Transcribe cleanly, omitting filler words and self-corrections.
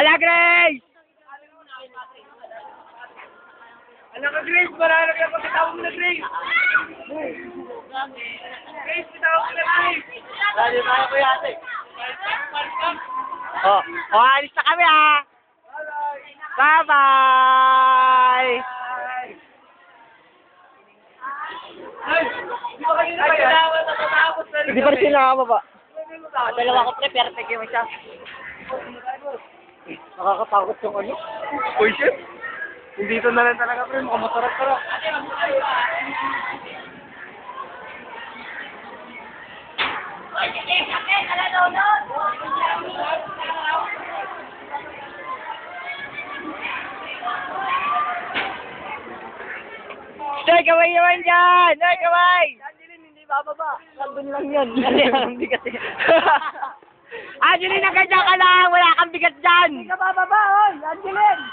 Ala, Grace! Anak ka, Grace, mararap yan. Pagkatawag mo na, Grace. Grace, pitawag mo na, Grace. Lalo tayo ko yate. Oh, alis na kami ha. Bye-bye! Ay, di ba kanina pa yan? Hindi pa rin sila nakababa. Dalawa ko pre, perfect yung isa. Nakakatakot yung ano. Uy, shit. Hindi ito na lang talaga, pre. Mukhang masarap ka. Stoy, kaway naman dyan! Stoy, kaway! Angeline, hindi bababa. Nandun lang yan. Kasi ang bigat yan. Angeline, nagkadya ka lang! Wala kang bigat dyan! Hindi ka bababa, oy! Angeline!